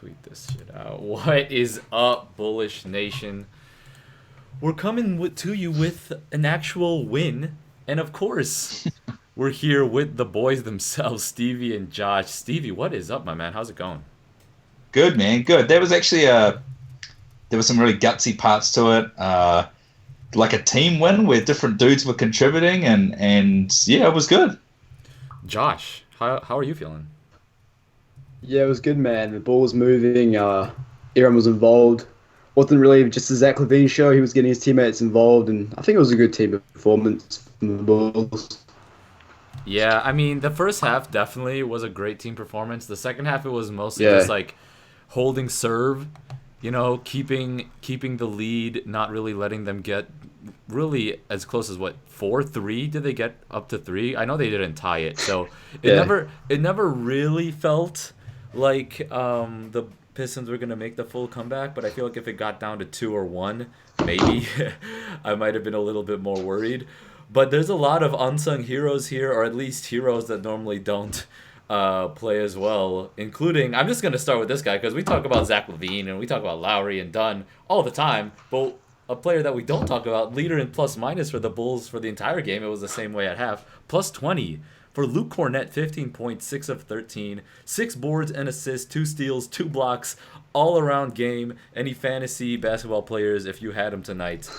tweet this shit out. What is up, Bullish Nation? We're coming to you with an actual win, and of course, we're here with the boys themselves, Stevie and Josh. Stevie, what is up, my man? How's it going? Good man, good. There was actually there was some really gutsy parts to it. Like a team win where different dudes were contributing, and yeah, it was good. Josh, how are you feeling? Yeah, it was good, man. The ball was moving. Everyone was involved. Wasn't really just a Zach Levine show. He was getting his teammates involved, and I think it was a good team performance from the Bulls. Yeah, I mean, the first half definitely was a great team performance. The second half, it was mostly just Yeah, like holding serve, keeping the lead, not really letting them get really as close as what 4-3 did they get up to three? I know they didn't tie it, so yeah, it never really felt like the Pistons were gonna make the full comeback. But I feel like if it got down to two or one, maybe I might have been a little bit more worried. But there's a lot of unsung heroes here, or at least heroes that normally don't play as well. Including, I'm just gonna start with this guy because we talk about Zach Levine and we talk about Lowry and Dunn all the time, but a player that we don't talk about, leader in plus minus for the Bulls for the entire game, it was the same way at half, plus 20. For Luke Cornett, 15 points, 6 of 13, 6 boards and assists, 2 steals, 2 blocks, all around game. Any fantasy basketball players, if you had him tonight,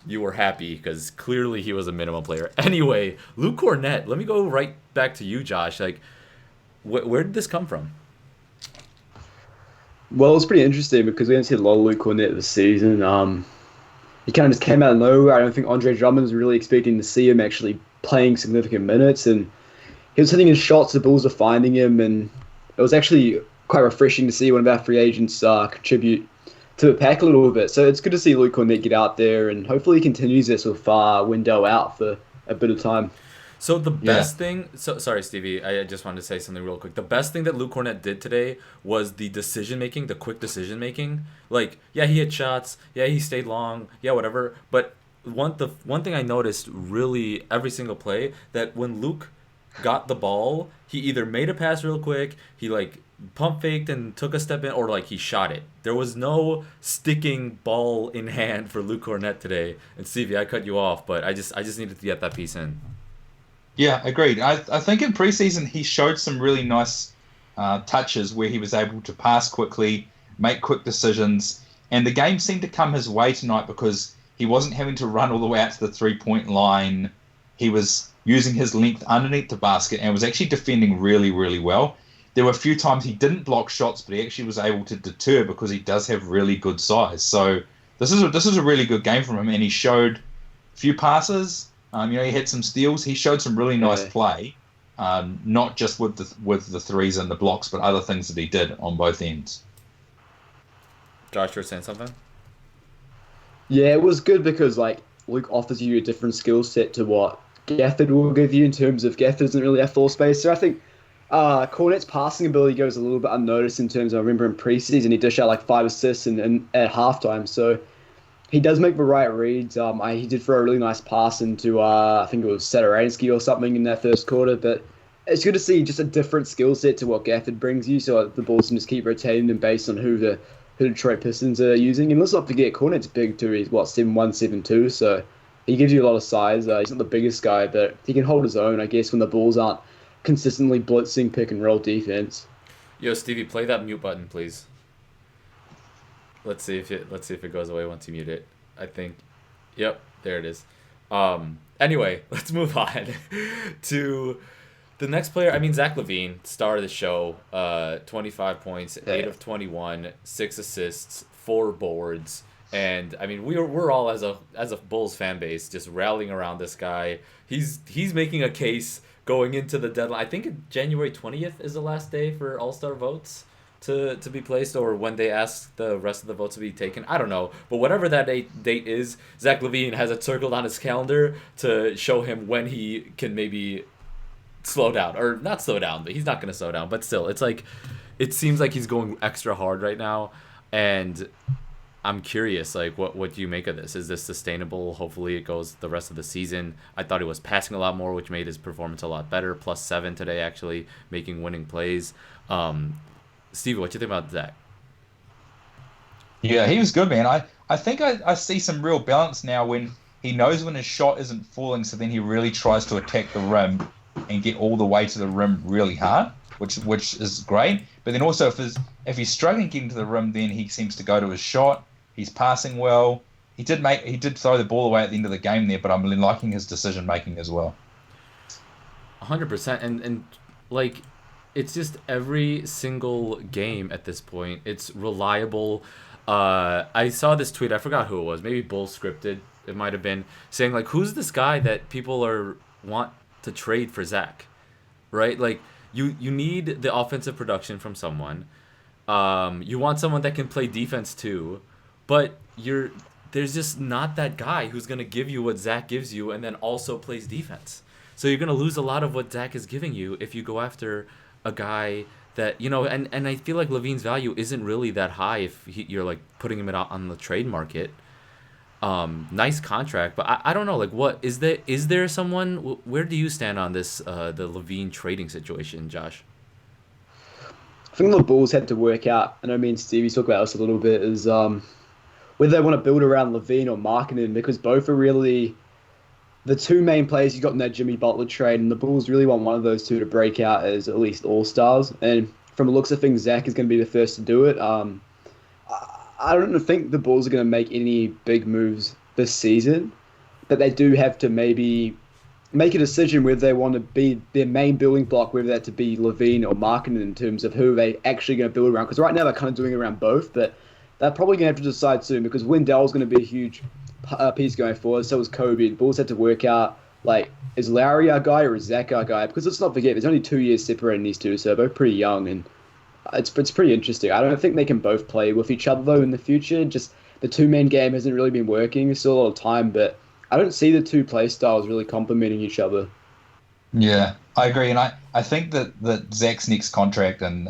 you were happy because clearly he was a minimum player. Anyway, Luke Cornett, let me go right back to you, Josh. Like, where did this come from? well, it was pretty interesting because we haven't seen a lot of Luke Cornett this season. He kind of just came out of nowhere. I don't think Andre Drummond was really expecting to see him actually playing significant minutes, and he was hitting his shots. The Bulls were finding him, and it was actually quite refreshing to see one of our free agents contribute to the pack a little bit. So it's good to see Luke Cornett get out there, and hopefully he continues this with window out for a bit of time. So the Yeah, best thing, so sorry, Stevie, I just wanted to say something real quick. The best thing that Luke Cornett did today was the decision making, the quick decision making. Like, yeah, he hit shots, yeah, he stayed long, yeah, whatever. But one thing I noticed really every single play that when Luke got the ball, he either made a pass real quick, he like pump faked and took a step in, or like he shot it. There was no sticking ball in hand for Luke Cornett today. And Stevie, I cut you off, but I just needed to get that piece in. yeah, agreed. I think in preseason he showed some really nice touches where he was able to pass quickly, make quick decisions, and the game seemed to come his way tonight because he wasn't having to run all the way out to the 3 point line. He was using his length underneath the basket and was actually defending really, really well. There were a few times he didn't block shots, but he actually was able to deter because he does have really good size. So this is a really good game from him, and he showed a few passes. He had some steals. He showed some really nice Yeah. play, not just with the threes and the blocks, but other things that he did on both ends. Josh, you're saying something? Yeah, it was good because like Luke offers you a different skill set to what Gafford will give you in terms of Gafford isn't really a floor spacer. I think Cornet's passing ability goes a little bit unnoticed in terms of I remember in preseason he dished out like 5 assists and at halftime. So he does make the right reads. He did throw a really nice pass into I think it was Saturansky or something in that first quarter. But it's good to see just a different skill set to what Gafford brings you. So the Bulls can just keep rotating them based on who the Detroit Pistons are using. And let's not forget Cornet's big too. He's what 7'1", 7'2", so he gives you a lot of size. He's not the biggest guy, but he can hold his own, I guess, when the Bulls aren't consistently blitzing pick and roll defense. Yo, Stevie, play that mute button, please. Let's see if it goes away once you mute it. I think. Yep, there it is. Anyway, let's move on to the next player. I mean, Zach Levine, star of the show. 25 points, 8 of 21, 6 assists, 4 boards. And I mean, we're all as a Bulls fan base just rallying around this guy. He's making a case going into the deadline. I think January 20th is the last day for All Star votes to be placed, or when they ask the rest of the votes to be taken. I don't know, but whatever that date is, Zach Levine has it circled on his calendar to show him when he can maybe slow down, or not slow down. But he's not gonna slow down. But still, it's like it seems like he's going extra hard right now, and I'm curious, like, what do you make of this? Is this sustainable? Hopefully, it goes the rest of the season. I thought he was passing a lot more, which made his performance a lot better. +7 today, actually, making winning plays. Steve, what do you think about Zach? Yeah, he was good, man. I think I see some real balance now when he knows when his shot isn't falling, so then he really tries to attack the rim and get all the way to the rim really hard, which is great. But then also if he's struggling getting to the rim, then he seems to go to his shot. He's passing well. He did throw the ball away at the end of the game there, but I'm really liking his decision making as well. 100%. And like, it's just every single game at this point. It's reliable. I saw this tweet. I forgot who it was. Maybe Bull scripted. It might have been saying like, "Who's this guy that people are want to trade for Zach?" Right? Like, you need the offensive production from someone. You want someone that can play defense too, but there's just not that guy who's gonna give you what Zach gives you and then also plays defense. So you're gonna lose a lot of what Zach is giving you if you go after a guy that and I feel like Levine's value isn't really that high if you're like putting him out on the trade market. Nice contract, but I don't know. Like, what is there someone? Where do you stand on this? The Levine trading situation, Josh. I think the Bulls had to work out. I know me and Stevie talk about this a little bit. Is whether they want to build around Levine or Markkanen because both are really the two main players you got in that Jimmy Butler trade, and the Bulls really want one of those two to break out as at least all stars. And from the looks of things, Zach is going to be the first to do it. I don't think the Bulls are going to make any big moves this season, but they do have to maybe make a decision whether they want to be their main building block, whether that to be Levine or Markkanen in terms of who they actually going to build around. Because right now they're kind of doing around both, but they're probably going to have to decide soon because Wendell's going to be a huge piece going forward. So is Kobe. The Bulls had to work out, like, is Lowry our guy or is Zach our guy? Because let's not forget, there's only 2 years separating these two, so they're both pretty young, and it's pretty interesting. I don't think they can both play with each other, though, in the future. Just the two-man game hasn't really been working. There's still a lot of time, but I don't see the two play styles really complementing each other. Yeah, I agree, and I think that Zach's next contract, and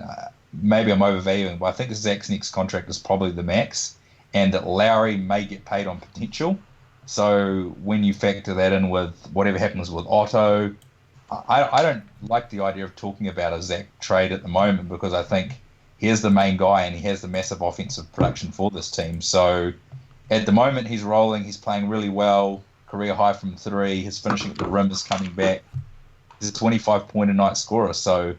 maybe I'm overvaluing, but I think Zach's next contract is probably the max, and that Lowry may get paid on potential. So when you factor that in with whatever happens with Otto, I don't like the idea of talking about a Zach trade at the moment because I think he is the main guy and he has the massive offensive production for this team. So at the moment he's rolling, he's playing really well, career high from three, his finishing at the rim is coming back. He's a 25 point a night scorer. So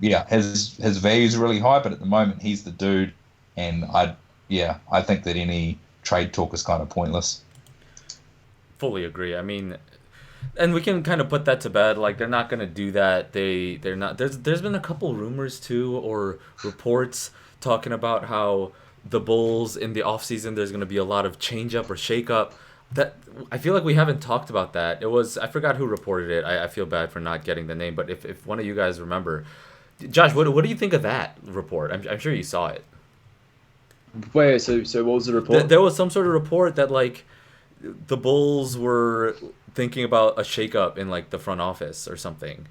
yeah, his value is really high, but at the moment he's the dude, and I think that any trade talk is kind of pointless. Fully agree. I mean, and we can kind of put that to bed. Like, they're not gonna do that. They're not. There's been a couple rumors too, or reports talking about how the Bulls in the offseason there's gonna be a lot of change up or shake up. That I feel like we haven't talked about that. It was I forgot who reported it. I feel bad for not getting the name, but if one of you guys remember, Josh, what do you think of that report? I'm sure you saw it. Wait, so what was the report? There was some sort of report that like the Bulls were thinking about a shakeup in like the front office or something.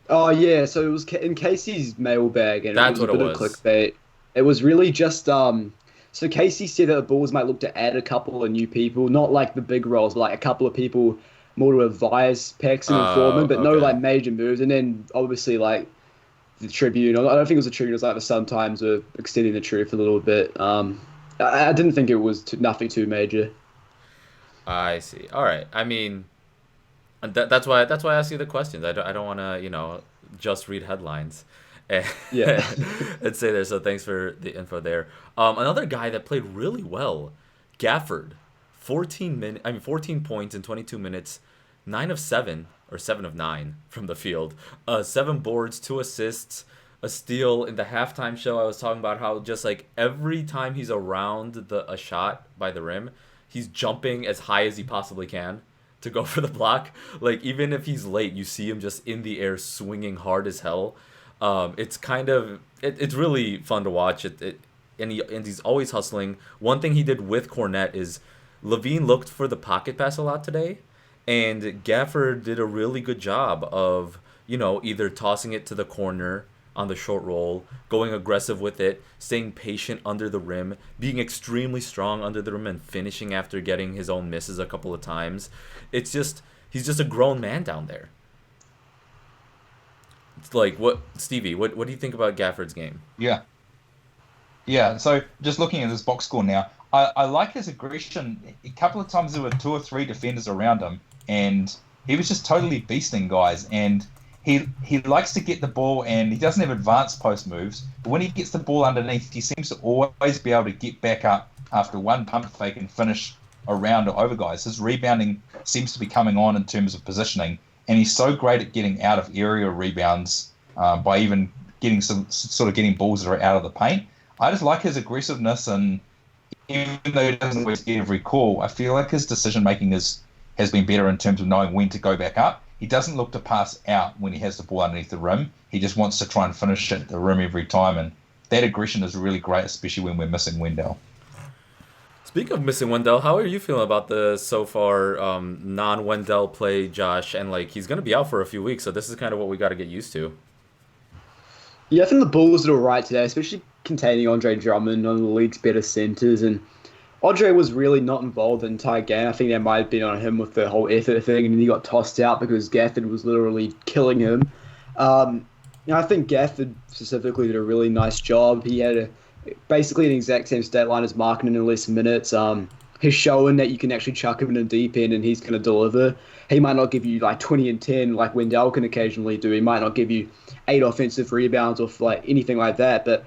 Oh yeah, so it was in Casey's mailbag, and it That's was a what it bit of was. clickbait. It was really just So Casey said that the Bulls might look to add a couple of new people, not like the big roles, but like a couple of people more to advise Paxson and Foreman, but no Okay. like major moves. And then obviously like the Tribune, I don't think it was the Tribune, it was like the Sun Times were extending the truth a little bit. I didn't think it was nothing too major. I see. All right. I mean, that's why I ask you the questions. I don't want to just read headlines and, Yeah. and say there. So thanks for the info there. Another guy that played really well, Gafford, 14 points in 22 minutes, 9 of 7 or 7 of 9 from the field, 7 boards, 2 assists. A steal in the halftime show. I was talking about how just like every time he's around a shot by the rim, he's jumping as high as he possibly can to go for the block. Like even if he's late, you see him just in the air swinging hard as hell. It's kind of it's really fun to watch. And he's always hustling. One thing he did with Cornette is Levine looked for the pocket pass a lot today, and Gafford did a really good job of either tossing it to the corner on the short roll, going aggressive with it, staying patient under the rim, being extremely strong under the rim, and finishing after getting his own misses a couple of times. It's just he's just a grown man down there. It's like what Stevie, what do you think about Gafford's game? Yeah. Yeah, so just looking at his box score now, I like his aggression. A couple of times there were two or three defenders around him, and he was just totally beasting guys. And he likes to get the ball, and he doesn't have advanced post moves, but when he gets the ball underneath, he seems to always be able to get back up after one pump fake and finish around or over guys. His rebounding seems to be coming on in terms of positioning, and he's so great at getting out of area rebounds by even getting some sort of getting balls that are out of the paint. I just like his aggressiveness, and even though he doesn't always get every call, I feel like his decision making has been better in terms of knowing when to go back up. He doesn't look to pass out when he has the ball underneath the rim. He just wants to try and finish at the rim every time, and that aggression is really great, especially when we're missing Wendell. Speaking of missing Wendell, how are you feeling about the so far non-Wendell play, Josh? And like he's going to be out for a few weeks, so this is kind of what we got to get used to. Yeah, I think the Bulls did all right today, especially containing Andre Drummond on the league's better centers. And Andre was really not involved in the entire game. I think that might have been on him with the whole effort thing, and then he got tossed out because Gafford was literally killing him. I think Gafford specifically did a really nice job. He had basically an exact same stat line as Markkanen in less minutes. He's showing that you can actually chuck him in a deep end and he's going to deliver. He might not give you like 20 and 10 like Wendell can occasionally do. He might not give you 8 offensive rebounds or like anything like that. But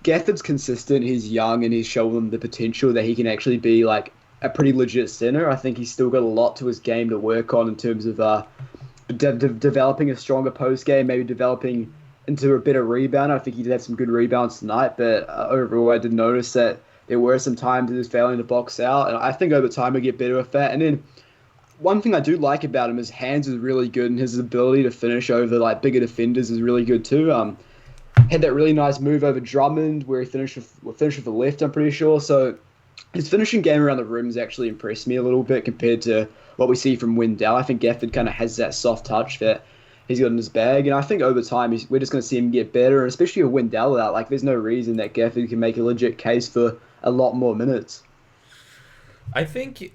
Gafford's consistent. He's young and he's showing the potential that he can actually be like a pretty legit center. I think he's still got a lot to his game to work on in terms of developing a stronger post game, maybe developing into a better rebounder. I think he did have some good rebounds tonight, but overall I did notice that there were some times he was failing to box out, and I think over time he'll get better with that. And then one thing I do like about him, his hands is really good, and his ability to finish over like bigger defenders is really good too. Had that really nice move over Drummond where he finished with the left, I'm pretty sure. So his finishing game around the rim has actually impressed me a little bit compared to what we see from Wendell. I think Gafford kind of has that soft touch that he's got in his bag, and I think over time we're just going to see him get better, and especially with Wendell out, like there's no reason that Gafford can make a legit case for a lot more minutes. I think,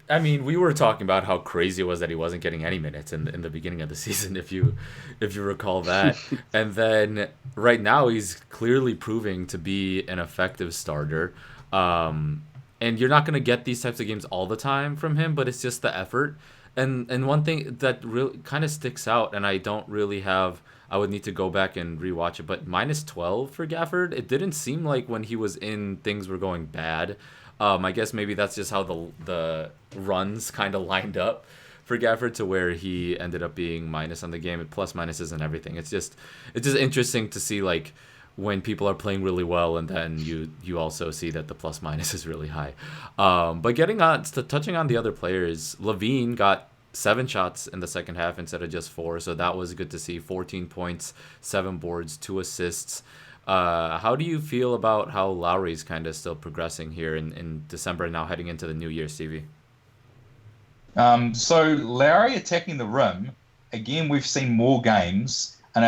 we were talking about how crazy it was that he wasn't getting any minutes in the beginning of the season, if you recall that. And then right now he's clearly proving to be an effective starter. And you're not going to get these types of games all the time from him, but it's just the effort. And one thing that really kind of sticks out, and I don't really have, I would need to go back and rewatch it, but -12 for Gafford, it didn't seem like when he was in, things were going bad. I guess maybe that's just how the runs kind of lined up for Gafford to where he ended up being minus on the game. It plus minuses and everything. It's just interesting to see like when people are playing really well and then you also see that the plus minus is really high. But touching on the other players, Levine got 7 shots in the second half instead of just 4, so that was good to see. 14 points, 7 boards, 2 assists. How do you feel about how Lowry's kind of still progressing here in December and now heading into the new year, Stevie? So Lowry attacking the rim, again, we've seen more games, and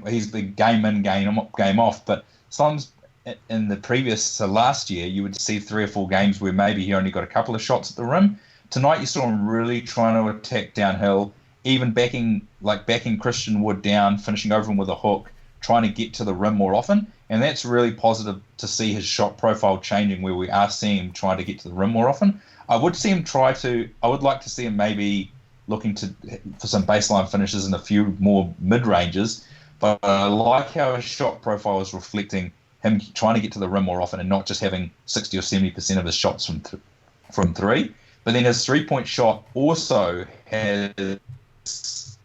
he's the game in, game off, but sometimes in the previous last year, you would see 3 or 4 games where maybe he only got a couple of shots at the rim. Tonight, you saw him really trying to attack downhill, even backing Christian Wood down, finishing over him with a hook, trying to get to the rim more often, and that's really positive to see his shot profile changing, where we are seeing him trying to get to the rim more often. I would like to see him maybe looking for some baseline finishes and a few more mid ranges, but I like how his shot profile is reflecting him trying to get to the rim more often and not just having 60 or 70% of his shots from 3. But then his 3-point shot also has his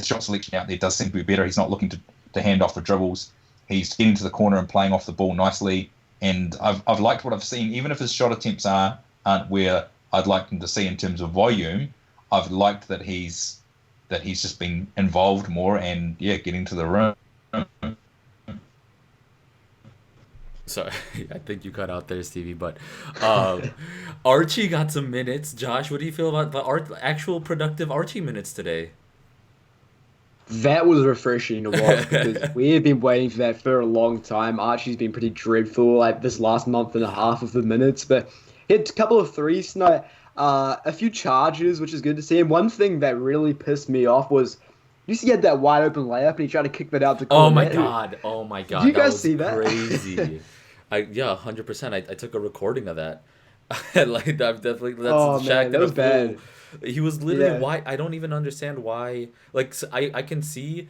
shot selection out there does seem to be better. He's not looking to hand off the dribbles. He's getting to the corner and playing off the ball nicely. And I've liked what I've seen, even if his shot attempts aren't where I'd like them to see in terms of volume. I've liked that he's just been involved more and getting to the rim. Sorry, I think you cut out there, Stevie. But Archie got some minutes. Josh, what do you feel about the actual productive Archie minutes today? That was refreshing to watch because we have been waiting for that for a long time. Archie's been pretty dreadful like this last month and a half of the minutes, but he had a couple of threes tonight, a few charges, which is good to see. And one thing that really pissed me off was you see he had that wide open layup and he tried to kick that out to Cornet. Oh my god! Did you guys see that? Crazy. Yeah, 100%. I took a recording of that. Like I'm definitely that's Oh Shaq man, did that a was full. bad. He was literally Yeah, why I don't even understand why. Like I can see.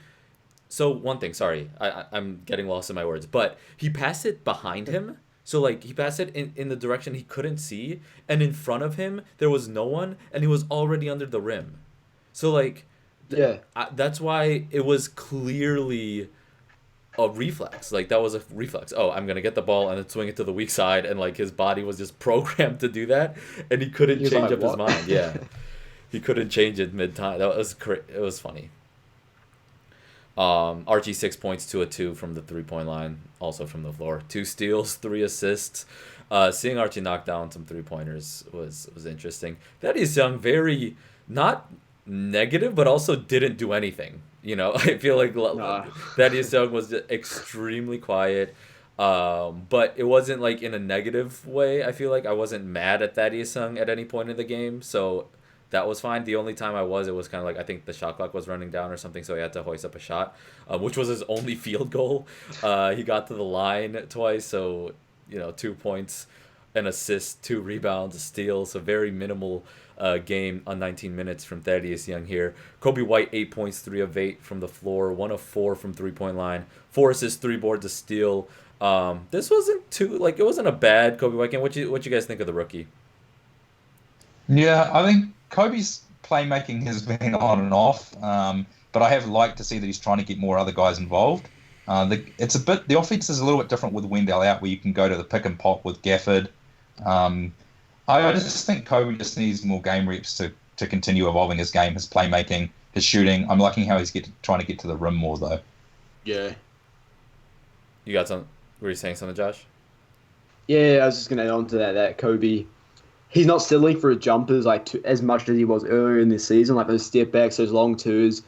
So one thing, sorry, I'm getting lost in my words, but he passed it behind him. So like he passed it in the direction he couldn't see, and in front of him there was no one, and he was already under the rim. So like, yeah. that's why it was clearly a reflex. Like that was a reflex. Oh, I'm gonna get the ball and then swing it to the weak side, and like his body was just programmed to do that, and he couldn't He was change like, up his what? mind. Yeah, he couldn't change it mid time. That was it was funny. Archie 6 points, 2 of 2 from the 3 point line, also from the floor. 2 steals, 3 assists. Seeing Archie knock down some 3 pointers was interesting. Thaddeus Young very not negative, but also didn't do anything. You know, I feel like Nah. Thaddeus Young was just extremely quiet. But it wasn't like in a negative way. I feel like I wasn't mad at Thaddeus Young at any point in the game, so that was fine. The only time it was kind of like I think the shot clock was running down or something, so he had to hoist up a shot, which was his only field goal. He got to the line twice, so 2 points, an assist, 2 rebounds, a steal, so very minimal game on 19 minutes from Thaddeus Young here. Kobe White 8 points, 3 of 8 from the floor, 1 of 4 from 3 point line, 4 assists, 3 boards, a steal. This wasn't too like it wasn't a bad Kobe White game. What you guys think of the rookie? Yeah, I think Kobe's playmaking has been on and off, but I have liked to see that he's trying to get more other guys involved. The offense is a little bit different with Wendell out, where you can go to the pick and pop with Gafford. Um, I just think Kobe just needs more game reps to continue evolving his game, his playmaking, his shooting. I'm liking how trying to get to the rim more though. Yeah. You got some? Were you saying something, Josh? Yeah, I was just gonna add on to that Kobe. He's not settling for his jumpers as much as he was earlier in this season, like those step backs, those long twos.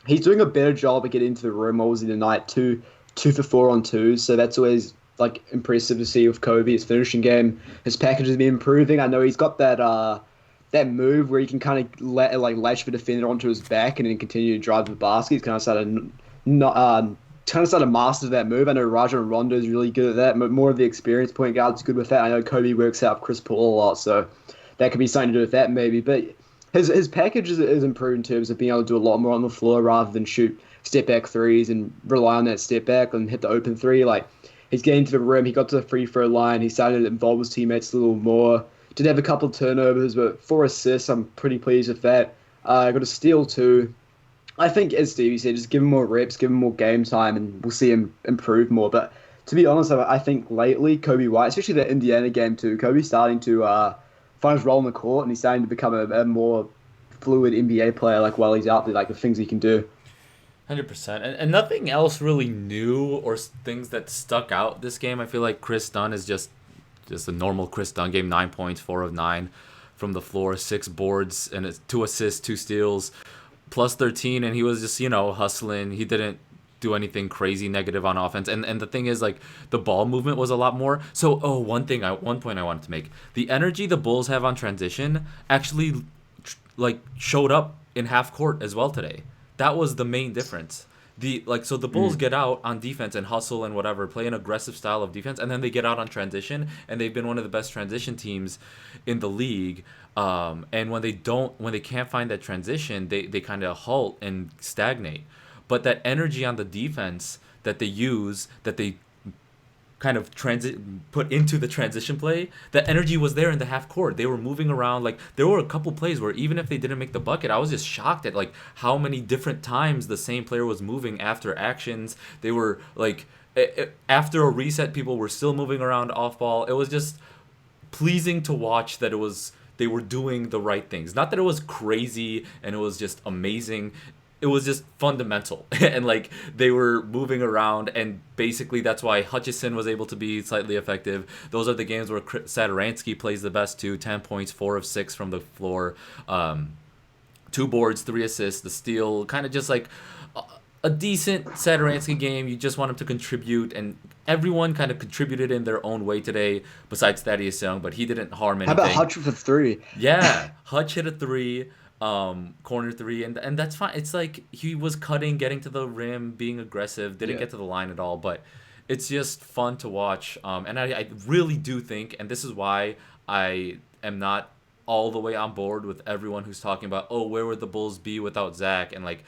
He's doing a better job at getting into the rim. What was he tonight? Two for four on twos. So that's always like impressive to see with Kobe. His finishing game, his package has been improving. I know he's got that move where he can kind of latch the defender onto his back and then continue to drive the basket. He's kind of started not kind of started to master that move. I know Rajon Rondo is really good at that. But more of the experienced point guard's good with that. I know Kobe works out with Chris Paul a lot, so that could be something to do with that maybe. But his package is improved in terms of being able to do a lot more on the floor rather than shoot step back threes and rely on that step back and hit the open three. Like he's getting to the rim, he got to the free throw line, he started to involve his teammates a little more. Did have a couple of turnovers, but 4 assists, I'm pretty pleased with that. Got a steal too. I think, as Stevie said, just give him more reps, give him more game time, and we'll see him improve more. But to be honest, I think lately Kobe White, especially the Indiana game too, Kobe's starting to find his role in the court, and he's starting to become a more fluid NBA player. Like while he's out there, like the things he can do. 100%. And nothing else really new or things that stuck out this game. I feel like Chris Dunn is just a normal Chris Dunn game. 9 points, 4 of 9 from the floor, 6 boards, and it's 2 assists, 2 steals, plus 13. And he was just hustling. He didn't do anything crazy negative on offense. And the thing is, like, the ball movement was a lot more. So one point I wanted to make, the energy the Bulls have on transition actually like showed up in half court as well today. That was the main difference. So the Bulls get out on defense and hustle and whatever, play an aggressive style of defense, and then they get out on transition, and they've been one of the best transition teams in the league. And when they can't find that transition, they kind of halt and stagnate. But that energy on the defense that they use, that they kind of put into the transition play, that energy was there in the half court. They were moving around. Like there were a couple plays where even if they didn't make the bucket, I was just shocked at like how many different times the same player was moving after actions. They were like after a reset, people were still moving around off ball. It was just pleasing to watch that they were doing the right things. Not that it was crazy and it was just amazing. It was just fundamental, and like they were moving around, and basically that's why Hutchison was able to be slightly effective. Those are the games where Satoransky plays the best too. 10 points, 4 of 6 from the floor, 2 boards, 3 assists, the steal. Kind of just like a decent Satoransky game. You just want him to contribute, and everyone kind of contributed in their own way today, besides Thaddeus Young, but he didn't harm How anything. about Hutch with a three? Yeah, Hutch hit a 3. Corner 3, and that's fine. It's like he was cutting, getting to the rim, being aggressive, didn't Yeah. get to the line at all, but it's just fun to watch. And I really do think, and this is why I am not all the way on board with everyone who's talking about, oh, where would the Bulls be without Zach, and like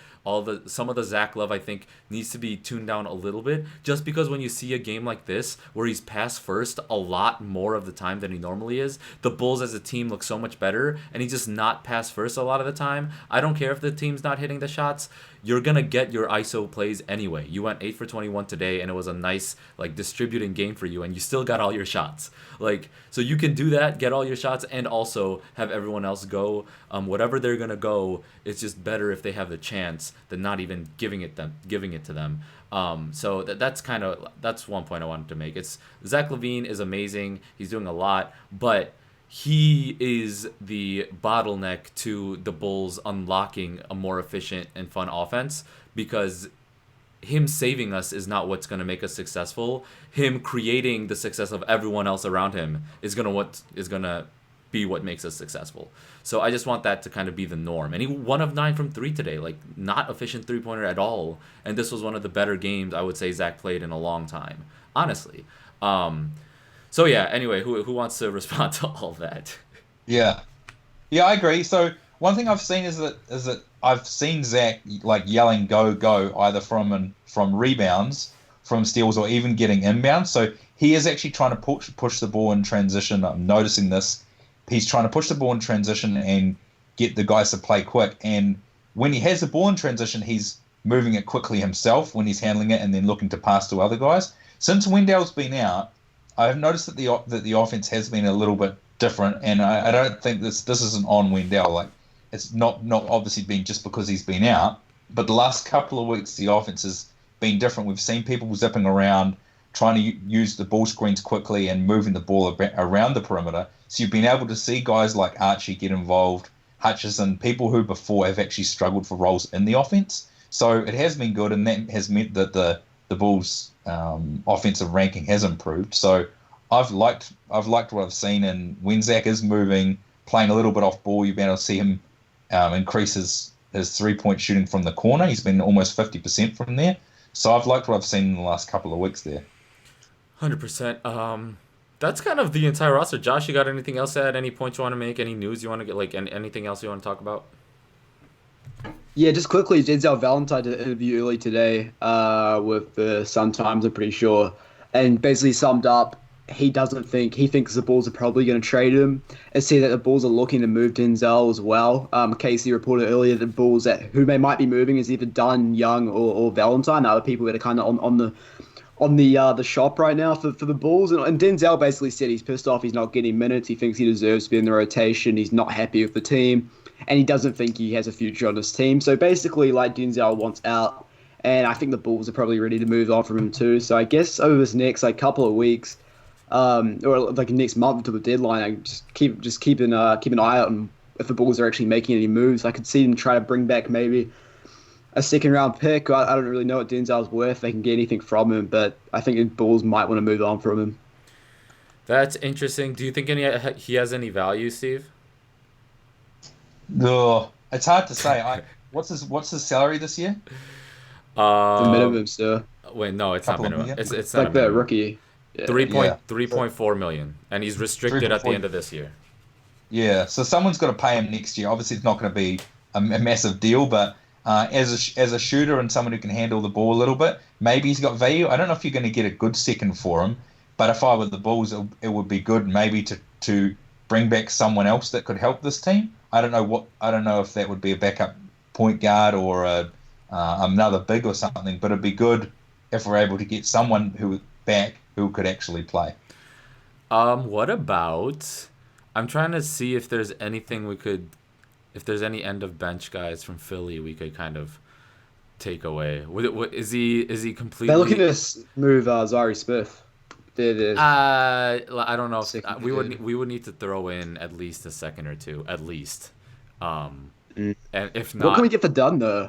some of the Zach love I think needs to be tuned down a little bit, just because when you see a game like this where he's pass first a lot more of the time than he normally is, the Bulls as a team look so much better, and he's just not pass first a lot of the time. I don't care if the team's not hitting the shots. You're gonna get your ISO plays anyway. You went 8 for 21 today, and it was a nice like distributing game for you, and you still got all your shots. Like, so you can do that, get all your shots, and also have everyone else go. Whatever they're gonna go, it's just better if they have the chance than not even giving it to them. So that's one point I wanted to make. It's Zach LaVine is amazing. He's doing a lot, but he is the bottleneck to the Bulls unlocking a more efficient and fun offense, because him saving us is not what's going to make us successful. Him creating the success of everyone else around him is going to be what makes us successful. So I just want that to kind of be the norm. And he 1 of 9 from 3 today, like not efficient three-pointer at all. And this was one of the better games I would say Zach played in a long time, honestly. So yeah, anyway, who wants to respond to all that? Yeah, yeah, I agree. So one thing I've seen is that I've seen Zach like yelling "go go" either from rebounds, from steals, or even getting inbounds. So he is actually trying to push the ball in transition. I'm noticing this. He's trying to push the ball in transition and get the guys to play quick. And when he has the ball in transition, he's moving it quickly himself when he's handling it and then looking to pass to other guys. Since Wendell's been out, I've noticed that the offense has been a little bit different, and I don't think this isn't on Wendell. Like, it's not obviously been just because he's been out, but the last couple of weeks the offense has been different. We've seen people zipping around, trying to use the ball screens quickly and moving the ball around the perimeter. So you've been able to see guys like Archie get involved, Hutchison, people who before have actually struggled for roles in the offense. So it has been good, and that has meant that the Bulls' offensive ranking has improved. So I've liked what I've seen, and when Zach is moving, playing a little bit off ball, you've been able to see him increase his 3-point shooting from the corner. He's been almost 50% from there. So I've liked what I've seen in the last couple of weeks there. 100%. That's kind of the entire roster. Josh, you got anything else to add? Any points you want to make? Any news you want to get? Like anything else you want to talk about? Yeah, just quickly, Denzel Valentine did an interview early today with the Sun-Times, I'm pretty sure, and basically summed up he thinks the Bulls are probably going to trade him, and see that the Bulls are looking to move Denzel as well. Casey reported earlier that the Bulls who they might be moving is either Dunn, Young, or Valentine, other people that are kind of on the shop right now for the Bulls. And Denzel basically said he's pissed off he's not getting minutes. He thinks he deserves to be in the rotation. He's not happy with the team, and he doesn't think he has a future on this team. So basically, like, Denzel wants out, and I think the Bulls are probably ready to move on from him too. So I guess over this next couple of weeks, or like next month to the deadline, I just keep an eye out on if the Bulls are actually making any moves. I could see them try to bring back maybe a second round pick. I don't really know what Denzel's worth. They can get anything from him, but I think the Bulls might want to move on from him. That's interesting. Do you think he has any value, Steve? No, it's hard to say. What's his salary this year? The minimum, sir. Wait, no, it's not minimum. It's not like the rookie. Yeah. 3.4 million, and he's restricted at the end of this year. Yeah, so someone's got to pay him next year. Obviously, it's not going to be a massive deal, but as a shooter and someone who can handle the ball a little bit, maybe he's got value. I don't know if you're going to get a good second for him, but if I were the Bulls, it would be good maybe to bring back someone else that could help this team. I don't know if that would be a backup point guard or another big or something, but it'd be good if we're able to get someone who could actually play. What about? I'm trying to see if there's anything if there's any end of bench guys from Philly we could kind of take away. Is he completely? They're looking to move Zari Smith. I don't know if we would need to throw in at least a second or two, at least. And if not, what can we get for Dunn though?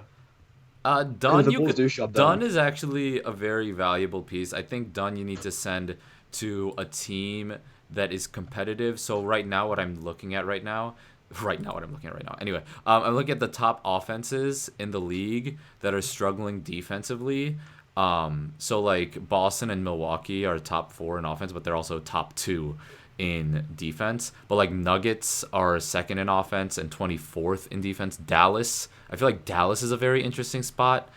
Dunn is actually a very valuable piece. I think Dunn you need to send to a team that is competitive. So right now, what I'm looking at right now. Anyway, I'm looking at the top offenses in the league that are struggling defensively. So like Boston and Milwaukee are top 4 in offense, but they're also top 2 in defense. But like Nuggets are second in offense and 24th in defense. Dallas, I feel like Dallas is a very interesting spot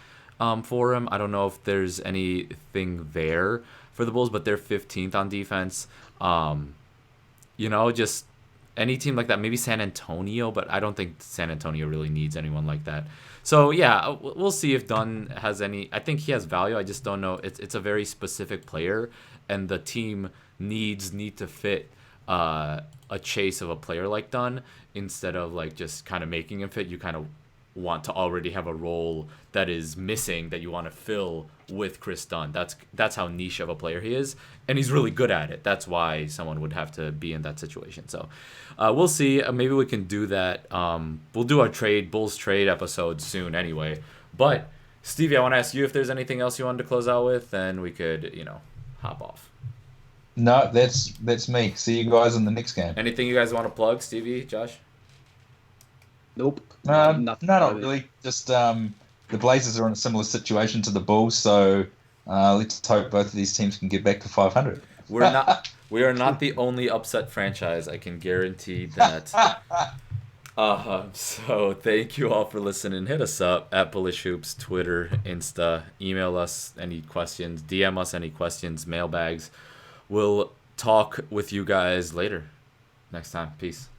for him. I don't know if there's anything there for the Bulls, but they're 15th on defense. Just any team like that, maybe San Antonio, but I don't think San Antonio really needs anyone like that. So yeah, we'll see if Dunn has any. I think he has value. I just don't know. It's a very specific player, and the team need to fit a chase of a player like Dunn instead of like just kind of making him fit. You kind of want to already have a role that is missing that you want to fill with Chris Dunn. That's how niche of a player he is, and he's really good at it. That's why someone would have to be in that situation. So we'll see. Maybe we can do that. We'll do our Bulls trade episode soon anyway. But Stevie, I want to ask you if there's anything else you wanted to close out with, then we could hop off. No, that's me. See you guys in the next game. Anything you guys want to plug, Stevie, Josh? Nope. No, Nothing not really. Just the Blazers are in a similar situation to the Bulls, so let's hope both of these teams can get back to 500. We are not the only upset franchise. I can guarantee that. So thank you all for listening. Hit us up at Bullish Hoops, Twitter, Insta. Email us any questions. DM us any questions. Mailbags. We'll talk with you guys later. Next time. Peace.